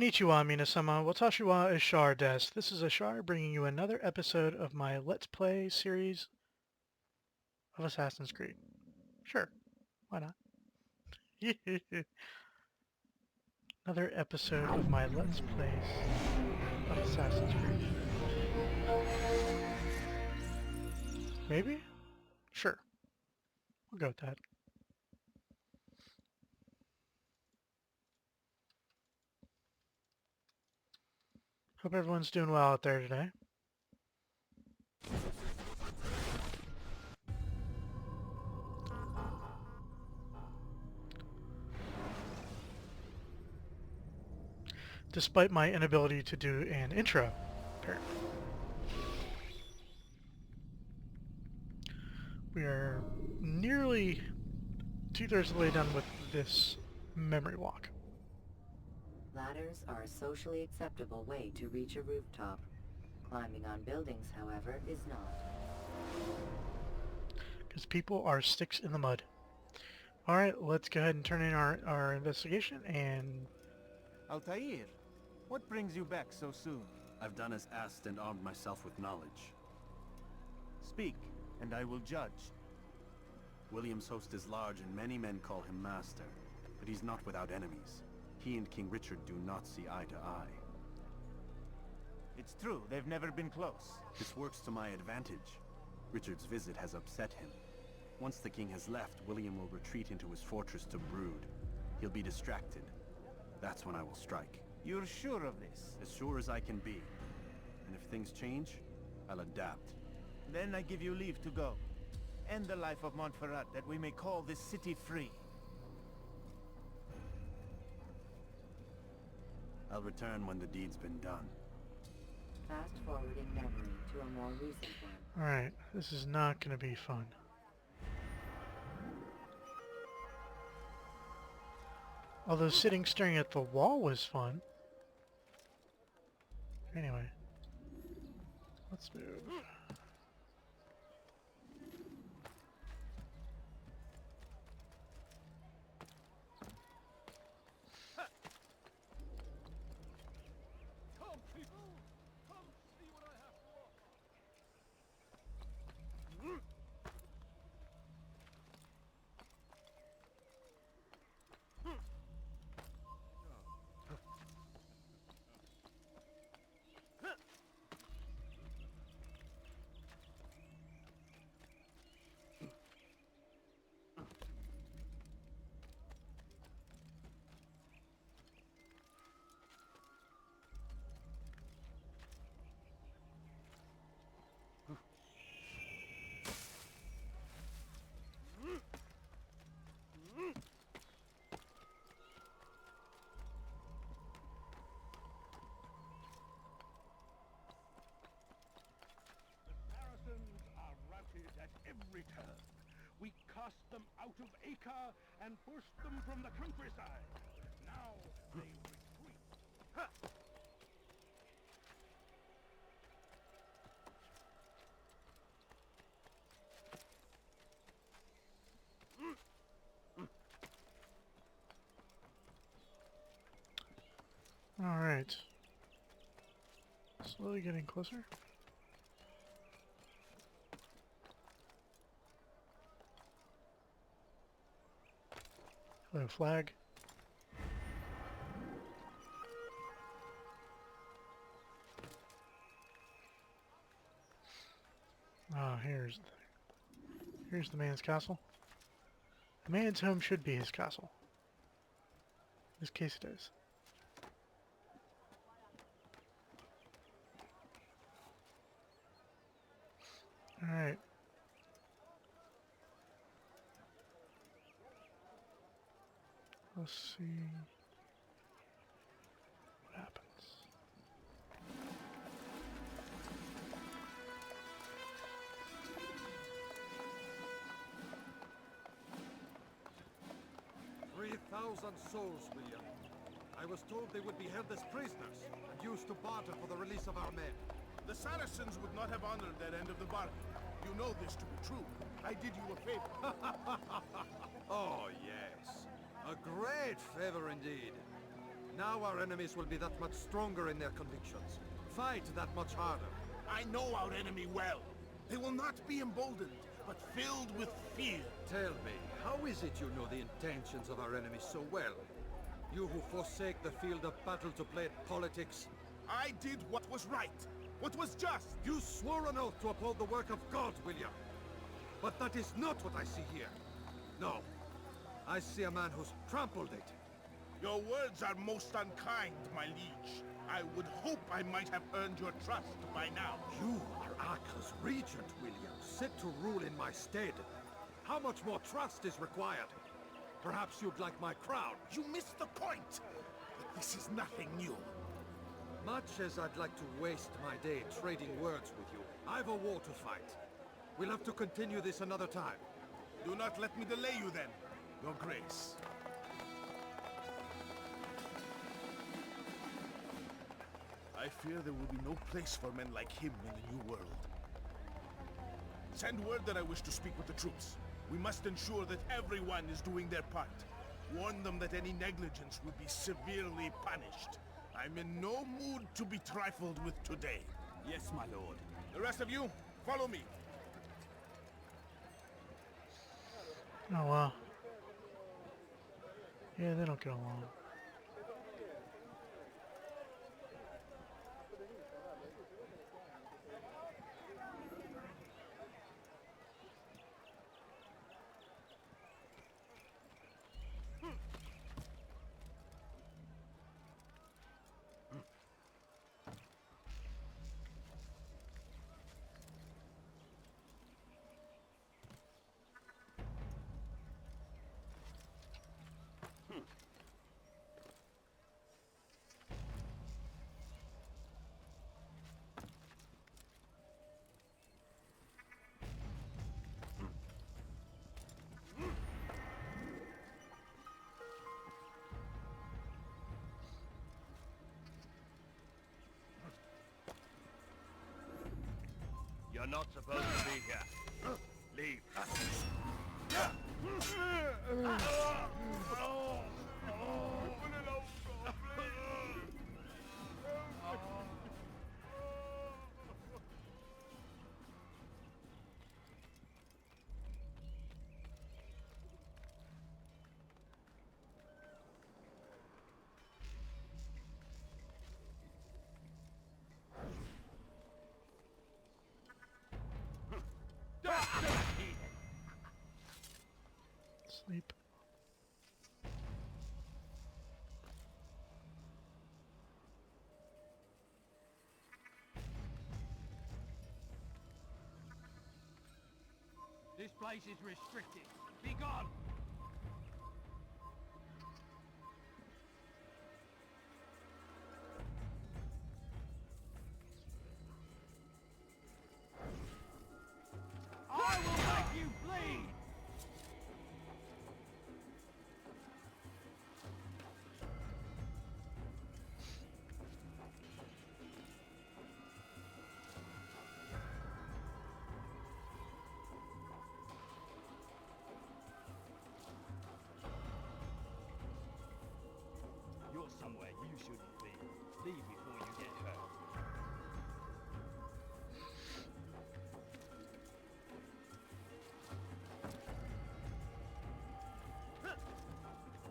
Konnichiwa, Minasama. Watashi wa Ishar desu. This is Ishar bringing you another episode of my Let's Play series of Assassin's Creed. Sure, why not? Another episode of my Let's Plays of Assassin's Creed. Maybe? Sure. We'll go with that. Hope everyone's doing well out there today. Despite my inability to do an intro, apparently. We are nearly two-thirds of the way done with this memory walk. Ladders are a socially acceptable way to reach a rooftop. Climbing on buildings, however, is not. Because people are sticks in the mud. Alright, let's go ahead and turn in our investigation and... Altair, what brings you back so soon? I've done as asked and armed myself with knowledge. Speak, and I will judge. William's host is large and many men call him master, but he's not without enemies. He and King Richard do not see eye to eye. It's true, they've never been close. This works to my advantage. Richard's visit has upset him. Once the king has left, William will retreat into his fortress to brood. He'll be distracted. That's when I will strike. You're sure of this? As sure as I can be. And if things change, I'll adapt. Then I give you leave to go. End the life of Montferrat, that we may call this city free. I'll return when the deed's been done. Fast forwarding memory to a more recent one. Alright, this is not going to be fun. Although sitting staring at the wall was fun. Anyway, let's move. At every turn. We cast them out of Acre and pushed them from the countryside. Now they retreat. Ha! Alright. Slowly getting closer. Hello, flag. Ah, here's the man's castle. A man's home should be his castle. In this case it is. Alright. Let's see what happens. Souls, William. I was told they would be held as prisoners and used to barter for the release of our men. The Saracens would not have honored that end of the bargain. You know this to be true. I did you a favor. Oh, yes. A great favor indeed. Now our enemies will be that much stronger in their convictions. Fight that much harder. I know our enemy well. They will not be emboldened, but filled with fear. Tell me, how is it you know the intentions of our enemies so well? You who forsake the field of battle to play at politics? I did what was right, what was just. You swore an oath to uphold the work of God, William. But that is not what I see here. No. I see a man who's trampled it. Your words are most unkind, my liege. I would hope I might have earned your trust by now. You are Acre's regent, William, set to rule in my stead. How much more trust is required? Perhaps you'd like my crown. You missed the point. But this is nothing new. Much as I'd like to waste my day trading words with you, I've a war to fight. We'll have to continue this another time. Do not let me delay you then, Your Grace. I fear there will be no place for men like him in the New World. Send word that I wish to speak with the troops. We must ensure that everyone is doing their part. Warn them that any negligence will be severely punished. I'm in no mood to be trifled with today. Yes, my lord. The rest of you, follow me. Oh, wow. Yeah, they don't get along. You're not supposed to be here. Leave. Sleep. This place is restricted. Be gone! I will make you bleed! You're somewhere you shouldn't be. Leave before you get hurt.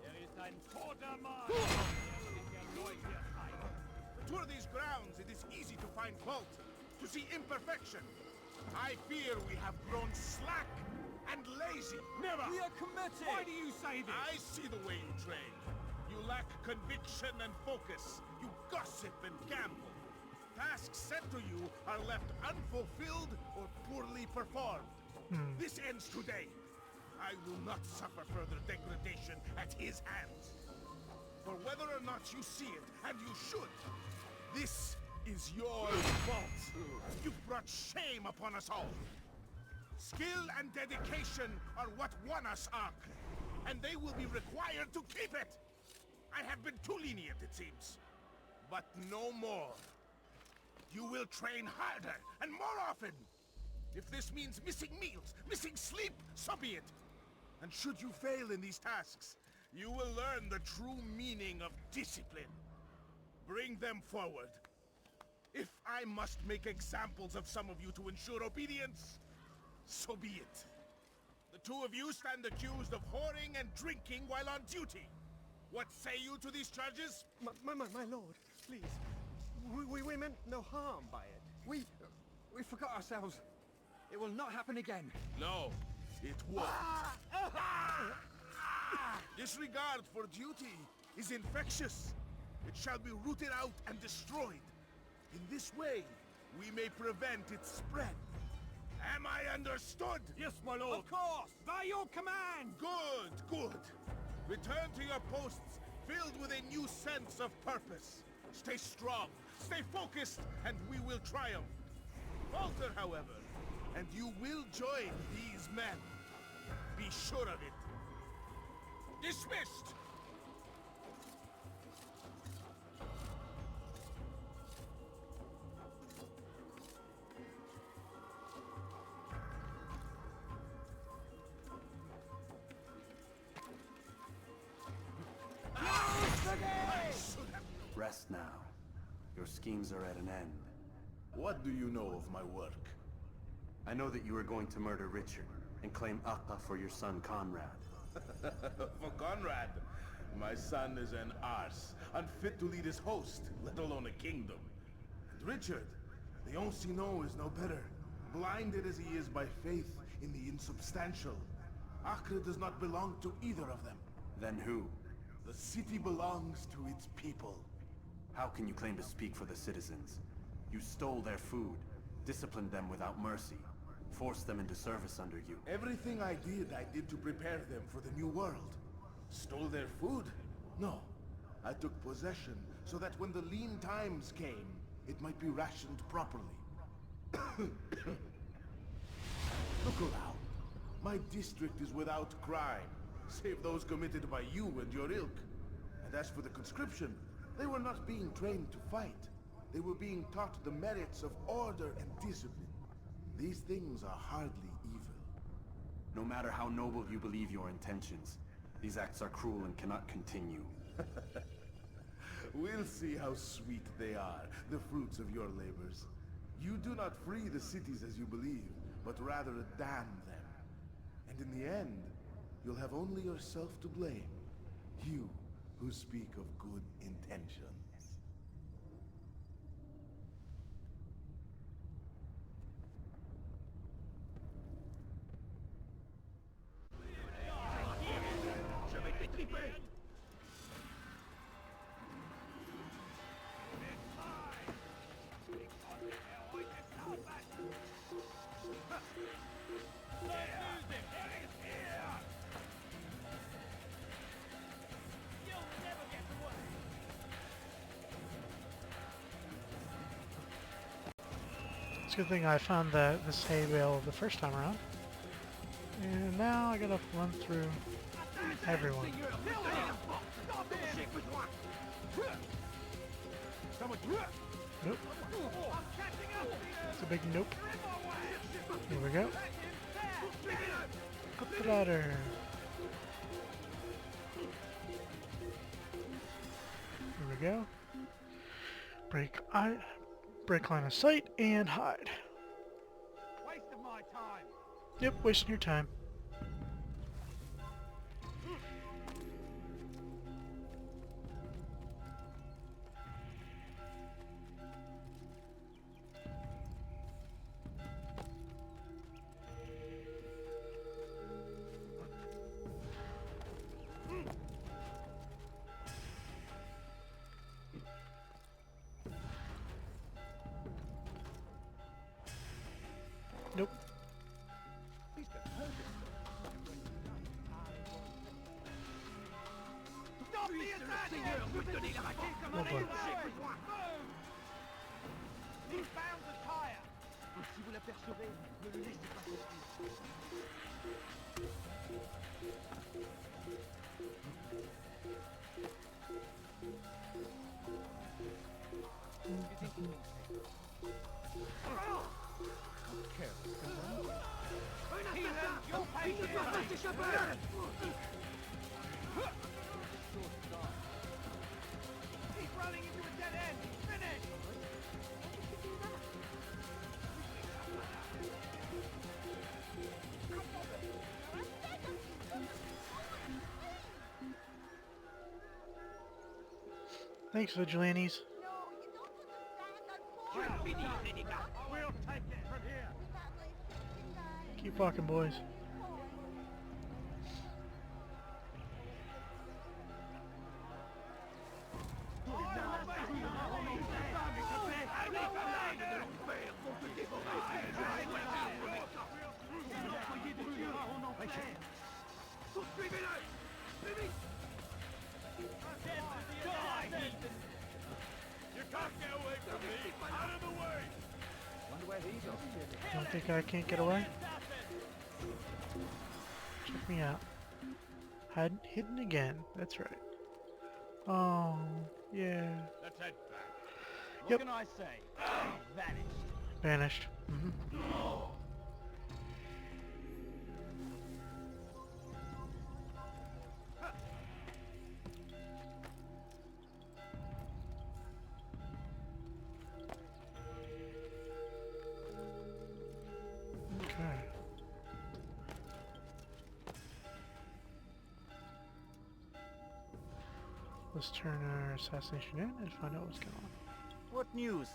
There is ein toter Mann! To tour these grounds, it is easy to find fault, to see imperfection. I fear we have grown slack and lazy. Never! We are committed! Why do you say this? I see the way you train. You lack conviction and focus. You gossip and gamble. Tasks set to you are left unfulfilled or poorly performed. This ends today. I will not suffer further degradation at his hands. For whether or not you see it, and you should, this is your fault. You've brought shame upon us all. Skill and dedication are what won us Acre, and they will be required to keep it. I have been too lenient, it seems. But no more. You will train harder and more often. If this means missing meals, missing sleep, so be it. And should you fail in these tasks, you will learn the true meaning of discipline. Bring them forward. If I must make examples of some of you to ensure obedience, so be it. The two of you stand accused of whoring and drinking while on duty. What say you to these charges? My lord, please. We meant no harm by it. We forgot ourselves. It will not happen again. No, it won't. Disregard for duty is infectious. It shall be rooted out and destroyed. In this way, we may prevent its spread. Am I understood? Yes, my lord. Of course, by your command. Good, good. Return to your posts, filled with a new sense of purpose. Stay strong, stay focused, and we will triumph. Falter, however, and you will join these men. Be sure of it. Dismissed! Rest now. Your schemes are at an end. What do you know of my work? I know that you are going to murder Richard and claim Acre for your son Conrad. For Conrad, my son is an arse, unfit to lead his host, let alone a kingdom. And Richard, the Ancien is no better, blinded as he is by faith in the insubstantial. Acre does not belong to either of them. Then who? The city belongs to its people. How can you claim to speak for the citizens? You stole their food, disciplined them without mercy, forced them into service under you. Everything I did to prepare them for the new world. Stole their food? No. I took possession so that when the lean times came, it might be rationed properly. Look around. My district is without crime, save those committed by you and your ilk. And as for the conscription, they were not being trained to fight. They were being taught the merits of order and discipline. These things are hardly evil. No matter how noble you believe your intentions, these acts are cruel and cannot continue. We'll see how sweet they are, the fruits of your labors. You do not free the cities as you believe, but rather damn them. And in the end, you'll have only yourself to blame. You who speak of good intentions. It's a good thing I found this hay bale the first time around. And now I gotta run through everyone. Nope. It's a big nope. Here we go. Up the ladder. Here we go. Break line of sight and hide. Waste of my time. Yep, wasting your time. Nope. Stop the attack! Oh boy. He's bound to tire. Si vous l'apercevez, ne le laissez pas sortir. running into a dead end! Finish! Thanks, vigilantes. We'll take it from here! Keep walking, boys. You can't get away from me! Out of the way! Wonder where he's off to. Don't think I can't get away? Check me out. Hidden again. That's right. Oh, yeah. Let's head back. What Yep. can I say? Vanished. Vanished. Okay. Let's turn our assassination in and find out what's going on. What news?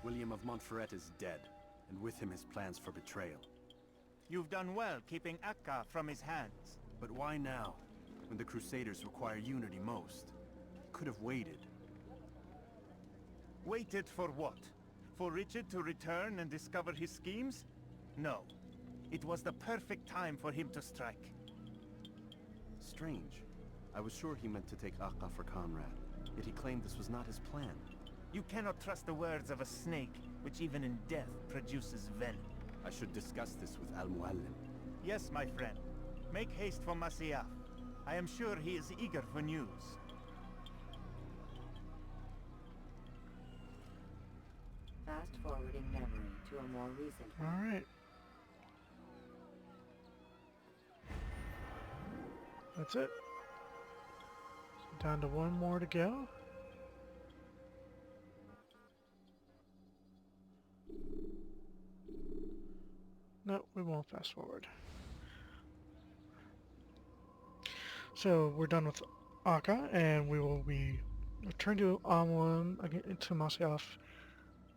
William of Montferrat is dead, and with him his plans for betrayal. You've done well keeping Acre from his hands. But why now, when the Crusaders require unity most? Could have waited. Waited for what? For Richard to return and discover his schemes? No. It was the perfect time for him to strike. Strange. I was sure he meant to take Acre for Conrad, yet he claimed this was not his plan. You cannot trust the words of a snake, which even in death produces venom. I should discuss this with Al-Muallim. Yes, my friend. Make haste for Masyaf. I am sure he is eager for news. Fast forwarding memory to a more recent one. Alright. That's it. So down to one more to go. No, we won't fast forward. So we're done with Acre, and we will be returned to Amwam again to Masyaf,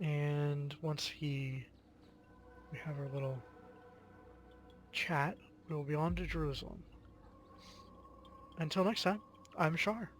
and once we have our little chat, we will be on to Jerusalem. Until next time, I'm Shar.